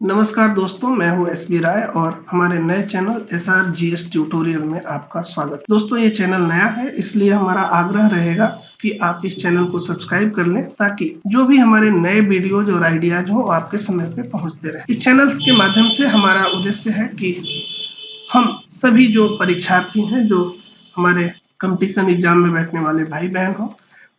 नमस्कार दोस्तों, मैं हूं एसबी राय और हमारे नए चैनल SRGS ट्यूटोरियल में आपका स्वागत। दोस्तों, ये चैनल नया है, इसलिए हमारा आग्रह रहेगा कि आप इस चैनल को सब्सक्राइब कर लें ताकि जो भी हमारे नए वीडियोज और आइडियाज हो आपके समय पे पहुंचते रहे। इस चैनल के माध्यम से हमारा उद्देश्य है कि हम सभी जो परीक्षार्थी हैं, जो हमारे कंपटीशन एग्जाम में बैठने वाले भाई बहन हो,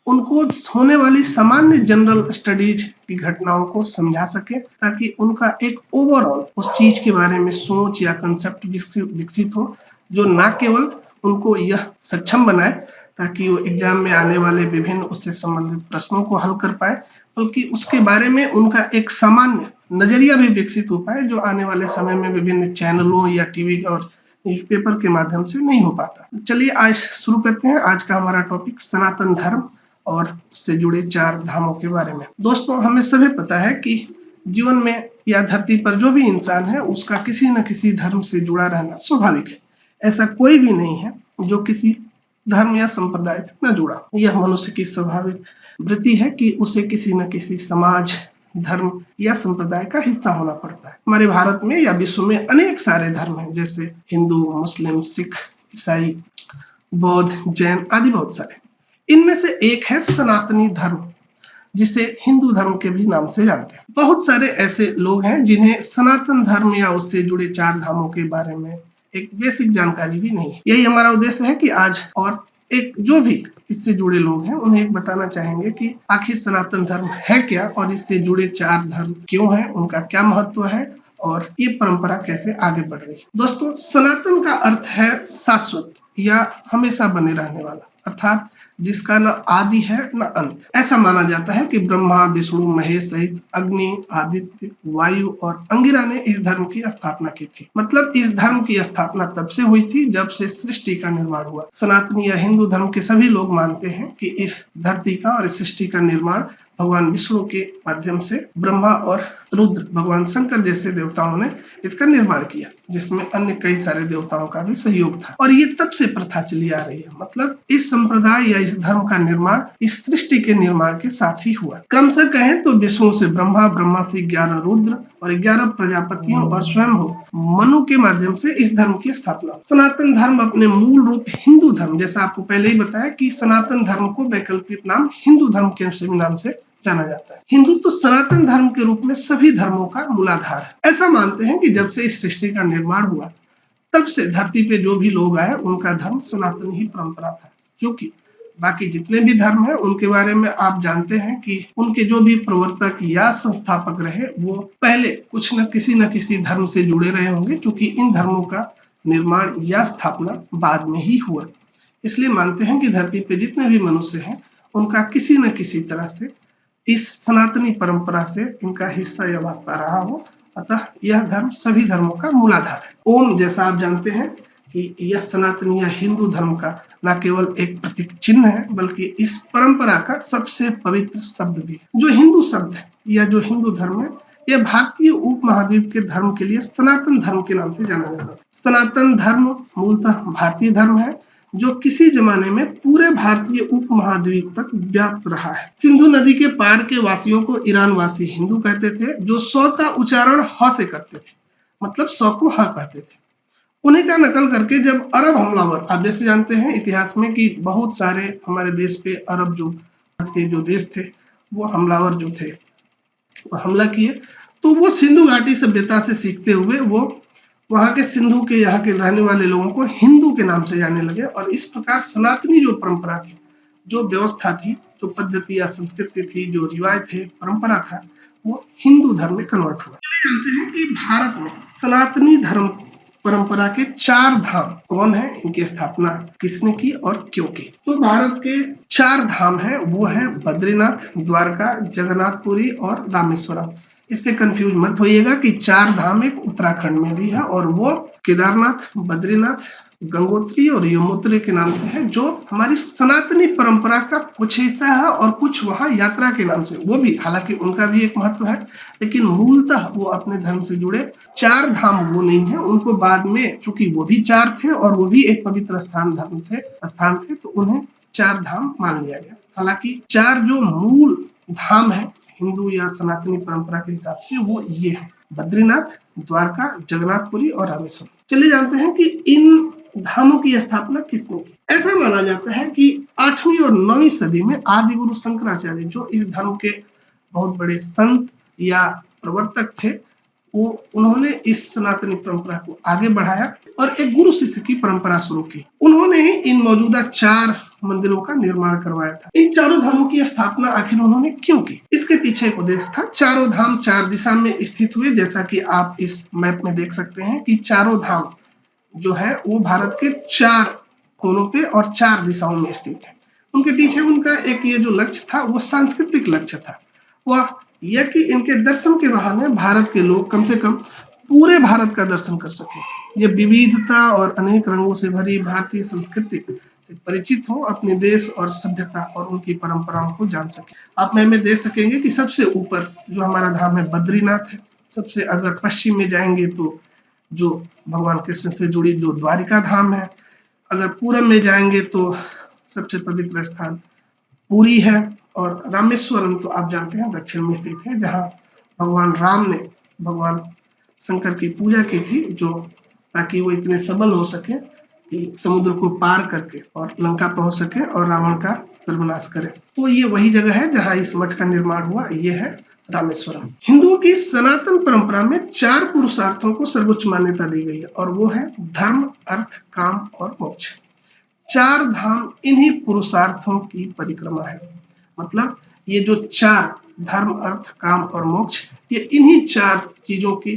उनको होने वाली सामान्य जनरल स्टडीज की घटनाओं को समझा सके ताकि उनका एक ओवरऑल उस चीज के बारे में सोच या कंसेप्ट विकसित हो, जो ना केवल उनको यह सक्षम बनाए ताकि वो एग्जाम में आने वाले विभिन्न उससे संबंधित प्रश्नों को हल कर पाए, बल्कि उसके बारे में उनका एक सामान्य नजरिया भी विकसित हो पाए, जो आने वाले समय में विभिन्न चैनलों या टीवी और न्यूज़पेपर के माध्यम से नहीं हो पाता। चलिए आज शुरू करते हैं। आज का हमारा टॉपिक सनातन धर्म और उससे जुड़े 4 धामों के बारे में। दोस्तों, हमें सभी पता है कि जीवन में या धरती पर जो भी इंसान है उसका किसी न किसी धर्म से जुड़ा रहना स्वाभाविक है। ऐसा कोई भी नहीं है जो किसी धर्म या संप्रदाय से न जुड़ा। यह मनुष्य की स्वाभाविक वृत्ति है कि उसे किसी न किसी समाज, धर्म या संप्रदाय का हिस्सा होना पड़ता है। हमारे भारत में या विश्व में अनेक सारे धर्म हैं, जैसे हिंदू, मुस्लिम, सिख, ईसाई, बौद्ध, जैन आदि बहुत सारे। इनमें से एक है सनातनी धर्म, जिसे हिंदू धर्म के भी नाम से जानते हैं। बहुत सारे ऐसे लोग हैं जिन्हें सनातन धर्म या उससे जुड़े 4 धामों के बारे में एक बेसिक जानकारी भी नहीं है। यही हमारा उद्देश्य है कि आज और एक जो भी इससे जुड़े लोग हैं उन्हें एक बताना चाहेंगे कि आखिर सनातन धर्म है क्या और इससे जुड़े 4 धर्म क्यों हैं, उनका क्या महत्व है और ये परंपरा कैसे आगे बढ़ रही है। दोस्तों, सनातन का अर्थ है शाश्वत या हमेशा बने रहने वाला, अर्थात जिसका न आदि है न अंत। ऐसा माना जाता है कि ब्रह्मा, विष्णु, महेश सहित अग्नि, आदित्य, वायु और अंगिरा ने इस धर्म की स्थापना की थी। मतलब इस धर्म की स्थापना तब से हुई थी जब से सृष्टि का निर्माण हुआ। सनातनी या हिंदू धर्म के सभी लोग मानते हैं कि इस धरती का और इस सृष्टि का निर्माण भगवान विष्णु के माध्यम से ब्रह्मा और रुद्र भगवान शंकर जैसे देवताओं ने इसका निर्माण किया, जिसमें अन्य कई सारे देवताओं का भी सहयोग था। और ये तब से प्रथा चली आ रही है। मतलब इस संप्रदाय या इस धर्म का निर्माण इस सृष्टि के निर्माण के साथ ही हुआ। क्रमशः कहें तो विष्णु से ब्रह्मा, ब्रह्मा से 11 रुद्र और 11 प्रजापतियों और स्वयं मनु के माध्यम से इस धर्म की स्थापना। सनातन धर्म अपने मूल रूप हिंदू धर्म, जैसा आपको पहले ही बताया कि सनातन धर्म को वैकल्पिक नाम हिंदू धर्म के नाम से जाना जाता है। हिंदू तो सनातन धर्म के रूप में सभी धर्मों का मूलाधार है। ऐसा मानते हैं कि जब से इस सृष्टि का निर्माण हुआ तब से धरती पे जो भी लोग आए उनका धर्म सनातन ही परंपरा था, क्योंकि बाकी जितने भी धर्म हैं उनके बारे में आप जानते हैं कि उनके जो भी प्रवर्तक या संस्थापक रहे वो पहले कुछ न किसी धर्म से जुड़े रहे होंगे, क्योंकि इन धर्मों का निर्माण या स्थापना बाद में ही हुआ। इसलिए मानते हैं कि धरती पे जितने भी मनुष्य हैं उनका किसी न किसी तरह से इस सनातनी परंपरा से इनका हिस्सा या वास्ता रहा हो। अतः यह धर्म सभी धर्मों का मूलाधार है। ओम, जैसा आप जानते हैं कि यह सनातनी या हिंदू धर्म का न केवल एक प्रतीक चिन्ह है, बल्कि इस परंपरा का सबसे पवित्र शब्द भी है। जो हिंदू शब्द है या जो हिंदू धर्म है, यह भारतीय उपमहाद्वीप के धर्म के लिए सनातन धर्म के नाम से जाना जाता है। सनातन धर्म मूलतः भारतीय धर्म है जो किसी जमाने में पूरे भारतीय उपमहाद्वीप तक व्याप्त रहा है। सिंधु नदी के पार के वासियों को ईरान वासी हिंदू कहते थे, जो सौ का उच्चारण ह से करते थे, मतलब सौ को ह कहते थे। उन्हीं का नकल करके जब अरब हमलावर, आप जैसे जानते हैं इतिहास में कि बहुत सारे हमारे देश पे अरब के जो देश थे वो हमलावर जो थे वो हमला किए, तो वो सिंधु घाटी सभ्यता से सीखते हुए वो वहां के सिंधु के यहाँ के रहने वाले लोगों को हिंदू के नाम से जाने लगे। और इस प्रकार सनातनी जो परंपरा थी, जो व्यवस्था थी, जो पद्धति या संस्कृति थी, जो रिवाज थे, परंपरा था, वो हिंदू धर्म में कन्वर्ट हुआ। जानते हैं कि भारत में सनातनी धर्म परंपरा के 4 धाम कौन है, इनकी स्थापना किसने की और क्यों की। तो भारत के 4 धाम है, वो है बद्रीनाथ, द्वारका, जगन्नाथपुरी और रामेश्वरम। इससे कंफ्यूज मत होइएगा कि 4 धाम एक उत्तराखंड में भी है और वो केदारनाथ, बद्रीनाथ, गंगोत्री और यमुनोत्री के नाम से है, जो हमारी सनातनी परंपरा का कुछ हिस्सा है और कुछ वहां यात्रा के नाम से, वो भी हालांकि उनका भी एक महत्व है, लेकिन मूलतः वो अपने धर्म से जुड़े 4 धाम वो नहीं है। उनको बाद में, चूंकि वो भी 4 थे और वो भी एक पवित्र स्थान थे, तो उन्हें 4 धाम मान लिया गया। हालांकि 4 जो मूल धाम है हिंदू या सनातनी परंपरा के हिसाब से वो ये है। बद्रीनाथ, द्वारका, जगन्नाथपुरी और रामेश्वरम। चलिए जानते हैं कि इन धामों की स्थापना किसने की। ऐसा माना जाता है कि 8वीं और 9वीं सदी में आदि गुरु शंकराचार्य, जो इस धर्म के बहुत बड़े संत या प्रवर्तक थे, वो उन्होंने इस सनातनी परंपरा को आगे बढ़ाया और एक गुरु शिष्य की परंपरा शुरू की। उन्होंने ही इन मौजूदा 4 मंदिरों का निर्माण करवाया था। इन चारों धामों की स्थापना आखिर उन्होंने क्यों की, इसके पीछे एक उद्देश्य था। चारों धाम 4 दिशा में स्थित हुए, जैसा कि आप इस मैप में देख सकते हैं कि चारों धाम जो है वो भारत के 4 कोनों पे और 4 दिशाओं में स्थित है। उनके पीछे उनका एक ये जो लक्ष्य था वो सांस्कृतिक लक्ष्य था, वह यह कि इनके दर्शन के बहाने भारत के लोग कम से कम पूरे भारत का दर्शन कर सके, ये विविधता और अनेक रंगों से भरी भारतीय संस्कृति से परिचित हो, अपने देश और सभ्यता और उनकी परंपराओं को जान सके। आप में देख सकेंगे कि सबसे ऊपर जो हमारा धाम है बद्रीनाथ है, सबसे अगर पश्चिम में जाएंगे तो जो भगवान कृष्ण से जुड़ी जो द्वारिका धाम है, अगर पूरब में जाएंगे तो सबसे पवित्र स्थान पुरी है, और रामेश्वरम तो आप जानते हैं दक्षिण में स्थित है, जहां भगवान राम ने भगवान शंकर की पूजा की थी, जो ताकि वो इतने सबल हो सके कि समुद्र को पार करके और लंका पहुंच सके और रावण का सर्वनाश करे। तो ये वही जगह है जहां इस मठ का निर्माण हुआ, ये है रामेश्वरम। हिंदुओं की सनातन परंपरा में 4 पुरुषार्थों को सर्वोच्च मान्यता दी गई है, और वो है धर्म, अर्थ, काम और मोक्ष। 4 धाम इन्हीं पुरुषार्थों की परिक्रमा है। मतलब ये जो 4 धर्म, अर्थ, काम और मोक्ष, ये इन्हीं 4 चीजों की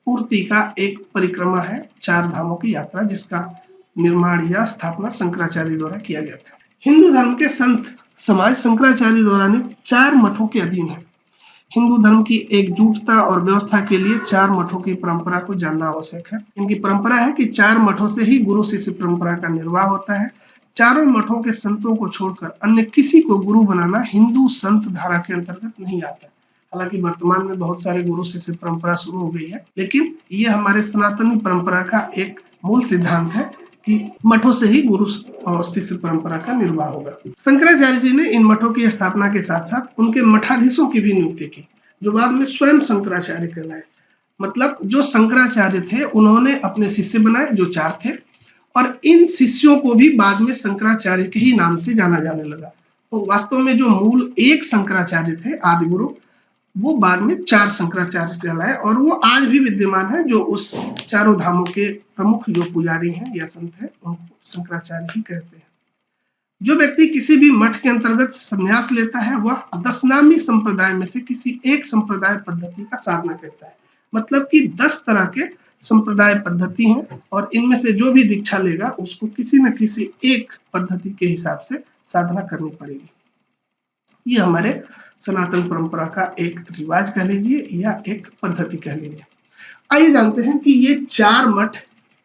पूर्ति का एक परिक्रमा है, 4 धामों की यात्रा, जिसका निर्माण या स्थापना शंकराचार्य द्वारा किया गया था। हिंदू धर्म के संत समाज शंकराचार्य द्वारा नियुक्त 4 मठों के अधीन है। हिंदू धर्म की एकजुटता और व्यवस्था के लिए 4 मठों की परंपरा को जानना आवश्यक है। इनकी परंपरा है कि 4 मठों से ही गुरु शिष्य परंपरा का निर्वाह होता है। चारों मठों के संतों को छोड़कर अन्य किसी को गुरु बनाना हिंदू संत धारा के अंतर्गत नहीं आता। हालांकि वर्तमान में बहुत सारे गुरु शिष्य परंपरा शुरू हो गई है, लेकिन ये हमारे सनातनी परंपरा का एक मूल सिद्धांत है कि मठों से ही गुरु और शिष्य परंपरा का निर्वाह होगा। शंकराचार्य जी ने इन मठों की स्थापना के साथ साथ उनके मठाधीशों की भी नियुक्ति की, जो बाद में स्वयं शंकराचार्य कहलाए। मतलब जो शंकराचार्य थे उन्होंने अपने शिष्य बनाए जो 4 थे, और इन शिष्यों को भी बाद में शंकराचार्य के ही नाम से जाना जाने लगा। तो वास्तव में जो मूल एक शंकराचार्य थे आदि गुरु, वो बाद में 4 शंकराचार्य कहलाए, और वो आज भी विद्यमान है, जो उस चारों धामों के प्रमुख जो पुजारी हैं या संत हैं उनको शंकराचार्य ही कहते हैं। जो व्यक्ति किसी भी मठ के अंतर्गत संन्यास लेता है वह दशनामी संप्रदाय में से किसी एक संप्रदाय पद्धति का साधना करता है। मतलब कि 10 तरह के संप्रदाय पद्धति हैं, और इनमें से जो भी दीक्षा लेगा उसको किसी न किसी एक पद्धति के हिसाब से साधना करनी पड़ेगी। ये हमारे सनातन परंपरा का एक रिवाज कह लीजिए या एक पद्धति कह लीजिए। आइए जानते हैं कि ये 4 मठ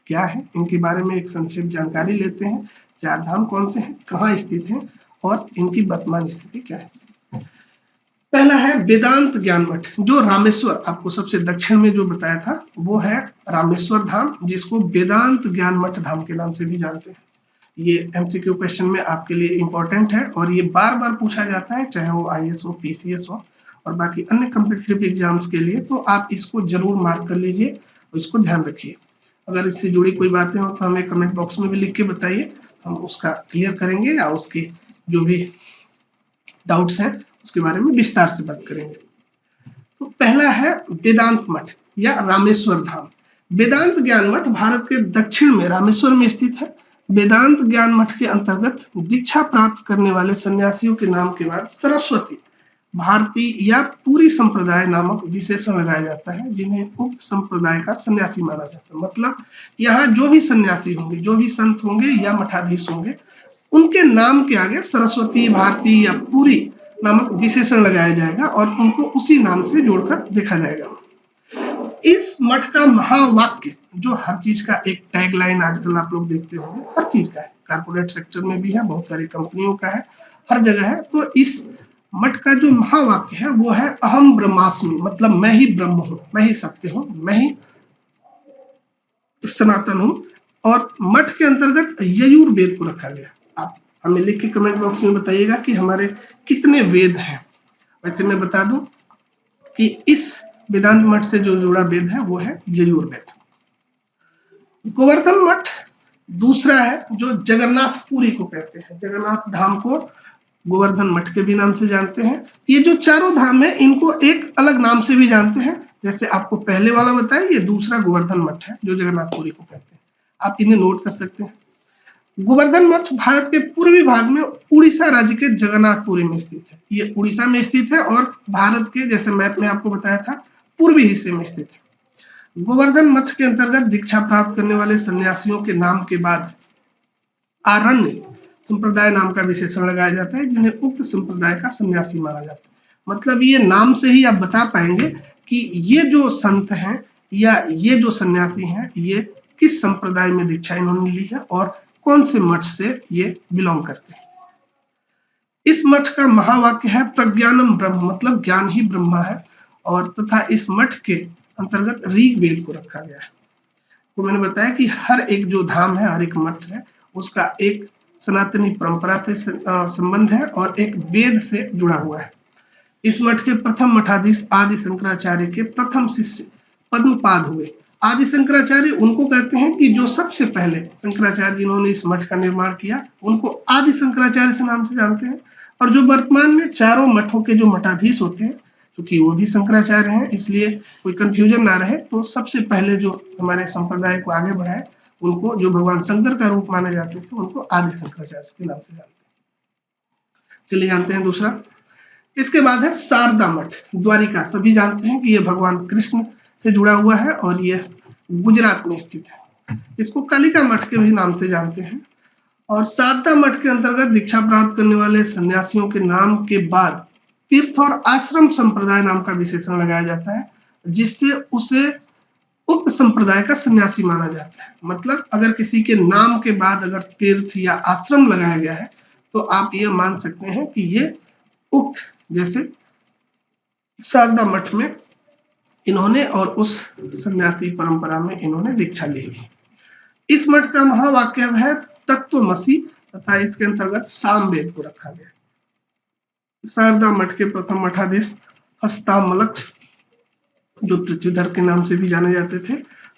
क्या है, इनके बारे में एक संक्षिप्त जानकारी लेते हैं। 4 धाम कौन से हैं, कहाँ स्थित हैं और इनकी वर्तमान स्थिति क्या है। पहला है वेदांत ज्ञान मठ, जो रामेश्वर, आपको सबसे दक्षिण में जो बताया था वो है रामेश्वर धाम, जिसको वेदांत ज्ञान मठ धाम के नाम से भी जानते हैं। ये एमसीक्यू क्वेश्चन में आपके लिए इंपॉर्टेंट है, और ये बार बार पूछा जाता है, चाहे वो आईएएस हो, पीसीएस हो और बाकी अन्य कॉम्पिटिटिव एग्जाम्स के लिए। तो आप इसको जरूर मार्क कर लीजिए और इसको ध्यान रखिए। अगर इससे जुड़ी कोई बातें हो तो हमें कमेंट बॉक्स में भी लिख के बताइए, हम उसका क्लियर करेंगे या उसकी जो भी डाउट्स हैं उसके बारे में विस्तार से बात करेंगे। तो पहला है वेदांत मठ या रामेश्वर धाम। वेदांत ज्ञान मठ भारत के दक्षिण में रामेश्वर में स्थित है। वेदांत ज्ञान मठ के अंतर्गत दीक्षा प्राप्त करने वाले सन्यासियों के नाम के बाद सरस्वती, भारती या पूरी संप्रदाय नामक विशेषण लगाया जाता है, जिन्हें उक्त संप्रदाय का सन्यासी माना जाता है। मतलब यहाँ जो भी सन्यासी होंगे, जो भी संत होंगे या मठाधीश होंगे, उनके नाम के आगे सरस्वती, भारती या पूरी नामक विशेषण लगाया जाएगा और उनको उसी नाम से जोड़कर देखा जाएगा। इस मठ का महावाक्य, जो हर चीज का एक टैगलाइन आजकल आप लोग देखते होंगे, हर चीज का है, कारपोरेट सेक्टर में भी है, बहुत सारी कंपनियों का है, हर जगह है। तो इस मठ का जो महावाक्य है वो है अहम ब्रह्मास्मि, मतलब मैं ही ब्रह्म हूं, मैं ही सत्य हूं, मैं ही सनातन हूं। और मठ के अंतर्गत यजुर्वेद को रखा गया। आप हमें लिख के कमेंट बॉक्स में बताइएगा कि हमारे कितने वेद हैं। वैसे मैं बता दूं कि इस वेदांत मठ से जो जुड़ा वेद है वो है यजुर्वेद। गोवर्धन मठ दूसरा है जो जगन्नाथपुरी को कहते हैं। जगन्नाथ धाम को गोवर्धन मठ के भी नाम से जानते हैं। ये जो चारों धाम है इनको एक अलग नाम से भी जानते हैं। जैसे आपको पहले वाला बताया, ये दूसरा गोवर्धन मठ है जो जगन्नाथपुरी को कहते हैं। आप इन्हें नोट कर सकते हैं। गोवर्धन मठ भारत के पूर्वी भाग में उड़ीसा राज्य के जगन्नाथपुरी में स्थित है। ये उड़ीसा में स्थित है और भारत के, जैसे मैप में आपको बताया था, पूर्वी हिस्से में स्थित है। गोवर्धन मठ के अंतर्गत दीक्षा प्राप्त करने वाले सन्यासियों के नाम के बाद आरण्य संप्रदाय नाम का विशेषण लगाया जाता है, जिन्हें उक्त संप्रदाय का सन्यासी माना जाता है। मतलब ये नाम से ही आप बता पाएंगे कि ये जो संत हैं या ये जो सन्यासी हैं, ये किस संप्रदाय में दीक्षा इन्होंने ली है और कौन से मठ से ये बिलोंग करते हैं। इस मठ का महावाक्य है प्रज्ञानम ब्रह्म, मतलब ज्ञान ही ब्रह्मा है। और तथा इस मठ के अंतर्गत ऋग्वेद को रखा गया है। तो मैंने बताया कि हर एक जो धाम है, हर एक मठ है, उसका एक सनातनी परंपरा से संबंध है और एक वेद से जुड़ा हुआ है। इस मठ के प्रथम मठाधीश आदि शंकराचार्य के प्रथम शिष्य पद्मपाद हुए। आदि शंकराचार्य उनको कहते हैं कि जो सबसे पहले शंकराचार्य जिन्होंने इस मठ का निर्माण किया, उनको आदि शंकराचार्य से नाम से जानते हैं। और जो वर्तमान में चारों मठों के जो मठाधीश होते हैं, क्योंकि वो भी शंकराचार्य हैं, इसलिए कोई कंफ्यूजन ना रहे, तो सबसे पहले जो हमारे संप्रदाय को आगे बढ़ाए, उनको, जो भगवान शंकर का रूप माने जाते थे, उनको आदि शंकराचार्य के नाम से जानते हैं। चलिए जानते हैं दूसरा। इसके बाद है शारदा मठ, द्वारिका। सभी जानते हैं कि यह भगवान कृष्ण से जुड़ा हुआ है और यह गुजरात में स्थित है। इसको कालिका मठ के भी नाम से जानते हैं। और शारदा मठ के अंतर्गत दीक्षा प्राप्त करने वाले सन्यासियों के नाम के बाद तीर्थ और आश्रम संप्रदाय नाम का विशेषण लगाया जाता है, जिससे उसे उक्त संप्रदाय का सन्यासी माना जाता है। मतलब अगर किसी के नाम के बाद अगर तीर्थ या आश्रम लगाया गया है, तो आप ये मान सकते हैं कि ये उक्त, जैसे शारदा मठ में इन्होंने और उस सन्यासी परंपरा में इन्होंने दीक्षा ली हुई। इस मठ का महावाक्य है तत्वमसि, तथा इसके अंतर्गत सामवेद को रखा गया। शारदा मठ के प्रथम मठाधीश हस्तामलक, जो पृथ्वीधर के नाम से भी जाने जाते थे,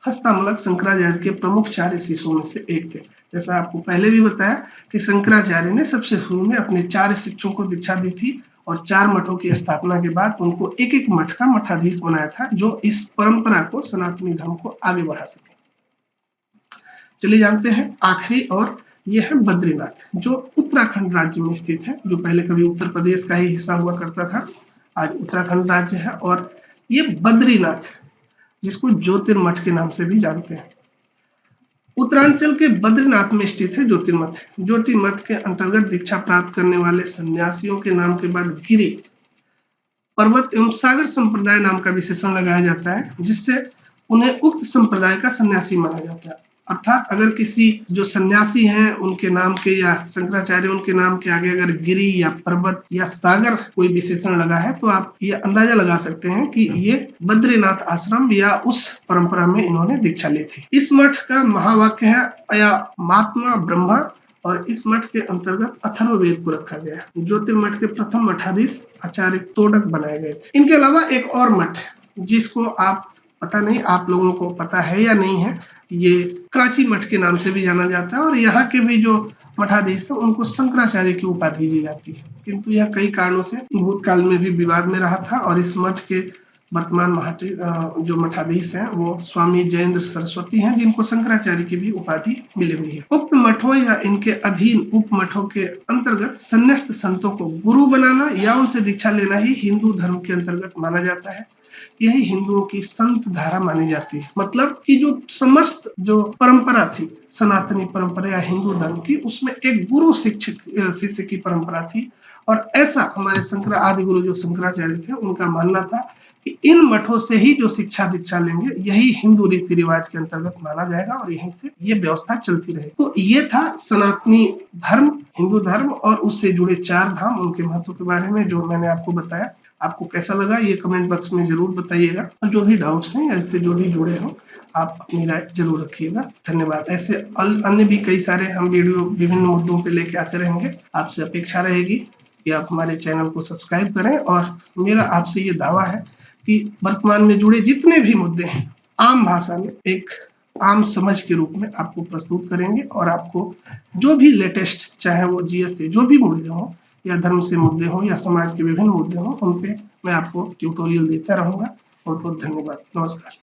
हस्तामलक शंकराचार्य के प्रमुख 4 शिष्यों में से एक थे। जैसा आपको पहले भी बताया कि शंकराचार्य ने सबसे शुरू में अपने 4 शिष्यों को दीक्षा दी थी और 4 मठों की स्थापना के बाद उनको एक एक मठ का मठाधीश बनाया था, जो इस परंपरा को, सनातनी धर्म को आगे बढ़ा सके। चलिए जानते हैं आखिरी, और यह है बद्रीनाथ, जो उत्तराखंड राज्य में स्थित है, जो पहले कभी उत्तर प्रदेश का ही हिस्सा हुआ करता था, आज उत्तराखंड राज्य है। और ये बद्रीनाथ, जिसको ज्योतिर्मठ के नाम से भी जानते हैं, उत्तरांचल के बद्रीनाथ में स्थित है ज्योतिर्मठ। ज्योतिर्मठ के अंतर्गत दीक्षा प्राप्त करने वाले सन्यासियों के नाम के बाद गिरि, पर्वत एवं सागर संप्रदाय नाम का विशेषण लगाया जाता है, जिससे उन्हें उक्त संप्रदाय का सन्यासी माना जाता है। अर्थात अगर किसी जो सन्यासी हैं उनके नाम के, या शंकराचार्य उनके नाम के आगे अगर गिरि या पर्वत या सागर कोई विशेषण लगा है, तो आप ये अंदाजा लगा सकते हैं कि ये बद्रीनाथ आश्रम या उस परंपरा में इन्होंने दीक्षा ली थी। इस मठ का महावाक्य है अयमात्मा ब्रह्मा, और इस मठ के अंतर्गत अथर्ववेद को रखा गया। ज्योतिर्मठ के प्रथम मठाधीश आचार्य तोडक बनाए गए थे। इनके अलावा एक और मठ है जिसको आप, पता नहीं आप लोगों को पता है या नहीं है, ये कांची मठ के नाम से भी जाना जाता है। और यहाँ के भी जो मठाधीश है उनको शंकराचार्य की उपाधि दी जाती है, किंतु यह कई कारणों से भूतकाल में भी विवाद में रहा था। और इस मठ के वर्तमान जो मठाधीश हैं वो स्वामी जयेंद्र सरस्वती हैं, जिनको शंकराचार्य की भी उपाधि मिली हुई है। उक्त मठों या इनके अधीन उप मठों के अंतर्गत संन्यास्त संतों को गुरु बनाना या उनसे दीक्षा लेना ही हिंदू धर्म के अंतर्गत माना जाता है। यही हिंदुओं की संत धारा मानी जाती है। मतलब कि जो समस्त जो परंपरा थी, सनातनी परंपरा या हिंदू धर्म की, उसमें एक गुरु शिक्षक शिष्य की परंपरा थी। और ऐसा हमारे आदि गुरु जो शंकराचार्य थे, उनका मानना था कि इन मठों से ही जो शिक्षा दीक्षा लेंगे, यही हिंदू रीति रिवाज के अंतर्गत माना जाएगा और यहीं से ये व्यवस्था चलती रहे। तो ये था सनातनी धर्म, हिंदू धर्म और उससे जुड़े 4 धाम, उनके महत्व के बारे में जो मैंने आपको बताया। आपको कैसा लगा ये कमेंट बॉक्स में जरूर बताइएगा, और जो भी डाउट्स हैं या इससे जो भी जुड़े हो, आप अपनी राय जरूर रखिएगा। धन्यवाद। ऐसे अन्य भी कई सारे हम वीडियो विभिन्न मुद्दों पे लेके आते रहेंगे। आपसे अपेक्षा रहेगी कि आप हमारे चैनल को सब्सक्राइब करें, और मेरा आपसे ये दावा है कि वर्तमान में जुड़े जितने भी मुद्दे हैं आम भाषा में एक आम समझ के रूप में आपको प्रस्तुत करेंगे और आपको जो भी लेटेस्ट, चाहे वो जीएस से जो भी मुद्दे हों या धर्म से मुद्दे हों या समाज के विभिन्न मुद्दे हों, उन पे मैं आपको ट्यूटोरियल देता रहूँगा। बहुत बहुत धन्यवाद। नमस्कार।